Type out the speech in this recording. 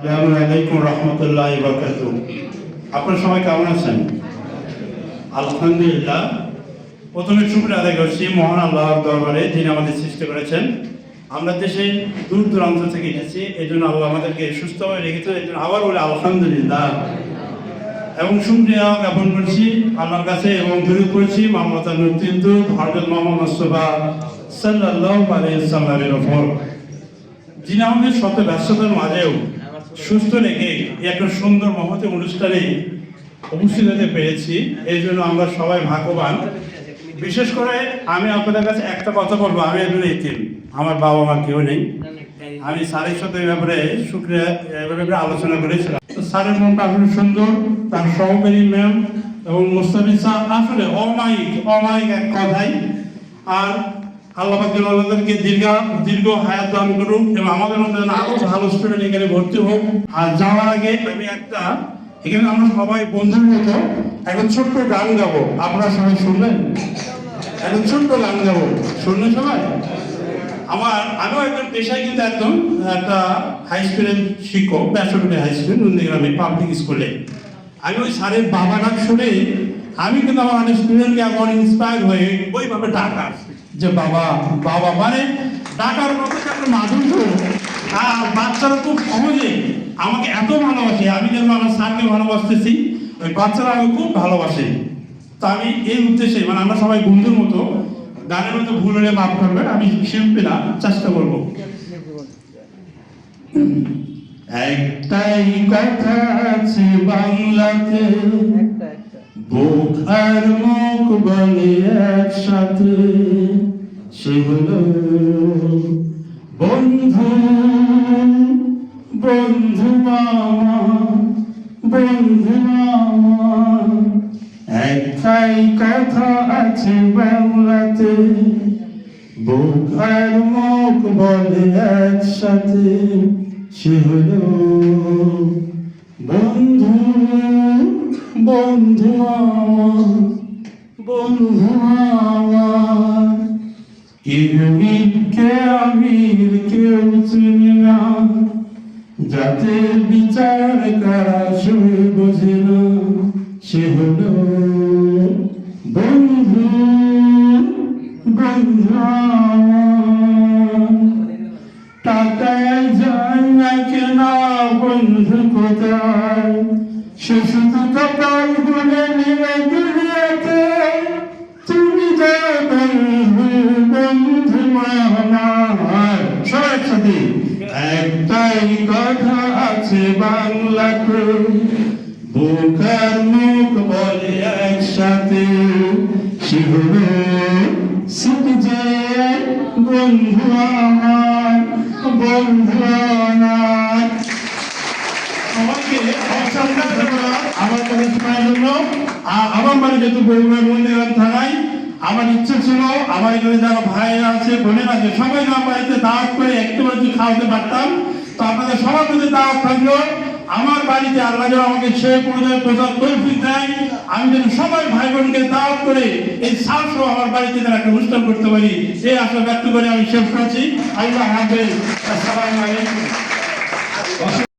আসসালামু আলাইকুম রহমতুল্লাহি ওয়া বারাকাতুহু। আপনারা সবাই কেমন আছেন? আলহামদুলিল্লাহ। প্রথমে শুকরিয়া আদায় করছি মহান আল্লাহর দরবারে, যিনি আমাদের সৃষ্টি করেছেন। আমরা দেশে দূর দূরান্ত থেকে এসেছি, এই জন্য আল্লাহ আমাদেরকে সুস্থভাবে রেখেছেন, এই জন্য আবার বলে আলহামদুলিল্লাহ। এবং শুকরিয়া জ্ঞাপন করছি আল্লাহর কাছে এবং দরুদ পড়ছি মানবতার নেতৃত্ব হযরত মুহাম্মদ মুস্তাফা সাল্লাল্লাহু আলাইহি ওয়াসাল্লামের উপর, যিনি আমাদের শত ব্যস্ততার মাঝেও সুস্থ রেখে একটা সুন্দর মহৎ অনুষ্ঠানে উপস্থিত হতে পেরেছি। এই জন্য আমরা সবাই ভাগ্যবান। বিশেষ করে আমি আপনাদের কাছে একটা কথা বলবো, আমি একজন এতিম, আমার বাবা মা কেউ নেই। আমি স্যারের সাথে এই ব্যাপারে শুক্রিয়া ব্যাপারে আলোচনা করেছিলাম। তো স্যারের মনটা আসলে সুন্দর, তার সহকারী ম্যাম এবং মুস্তাফিজ স্যার আসলে অমায়িক এক কথাই। আর আল্লাহ পাক যেন আমাদেরকে দীর্ঘ হায়াত দান করুন এবং আমাদের মধ্যে আরো ভালো স্টুডেন্ট এখানে ভর্তি হোক। আর যাওয়ার আগে আমি এখানে আমরা সবাই বন্ধুর মতো একটা ছোট্ট গান গাবো, আপনারা সবাই শুনবেন? একটা ছোট্ট গান গাবো, শুনলেন সবাই? আমিও একজন পেশায় কিন্তু একদম একটা হাই স্কুলের শিক্ষক, বেসরকারি হাই স্কুল নন্দীগ্রামে পাবলিক স্কুলে। আমি ওই স্যারের বাবা ডাক শুনে আমি কিন্তু আমার অনেক স্টুডেন্টকে এখন ইন্সপায়ার হয়ে ওইভাবে ডাকা যে বাবা বাবা, মানে ডাকার মতো একটা মাধুর্য। আর বাচ্চারা খুব সহজে আমাকে এত ভালোবাসে, আমি যেন আমার স্যারকে ভালোবাসতেছি, ওই বাচ্চারা আমাকে খুব ভালোবাসে। তো আমি এই উদ্দেশ্যে, মানে আমরা সবাই বন্ধুর মতো গানের মতো ভুল হলে মাফ করবেন, আমি শিল্পী না, চেষ্টা করবো। একটাই কথা আছে বাংলাতে, বুক আর মুখ বলে একসাথে, সে হলো বন্ধু। বন্ধু মামা, বন্ধু মামা। একটাই কথা আছে বাংলাতে, বুক আর মুখ বলে একসাথে, সে হলো বন্ধু। বন্ধু আমার, বন্ধু আমার। কেউ মিথ্যে আমির কেউ চিনি না, যাতে বিচার করা শুনে বোঝে না, সে হলো বন্ধু। বন্ধু আমার। টাকায় যায় না কেনা বন্ধু কোথায়, সে শুধু কপাল বলে নিয়ে দুনিয়াতে, তুমি যে বন্ধু। বন্ধু আমার। সবাই সাথে একটাই কথা আছে বাংলাতে, বুক আর মুখ বলে একসাথে, সে হলো যে বন্ধু আমার। বন্ধু আমার। সবাইকে আমার কাছে শোনার জন্য। আমার বাড়ি যেহেতু বগুড়ার নন্দীগ্রাম থানায়, আমার ইচ্ছে ছিল আমার এখানে যারা ভাইরা আছে বোনেরা আছে সবাই আমার বাড়িতে দাওয়াত করে একটু একটু খাওয়াতে পারতাম। তো আপনাদের সবার প্রতি দাওয়াত থাকলো, আমার বাড়িতে আল্লাহ যেন আমাকে সে পর্যায়ে প্রচার তৌফিক দেয়, আমি যেন সবাই ভাই বোনকে দাওয়াত করে এই সাল সহ আমার বাড়িতে যেন একটা অনুষ্ঠান করতে পারি, এই আশা ব্যক্ত করে আমি শেষ করছি। আল্লাহ হাফেজ। আসসালামু আলাইকুম।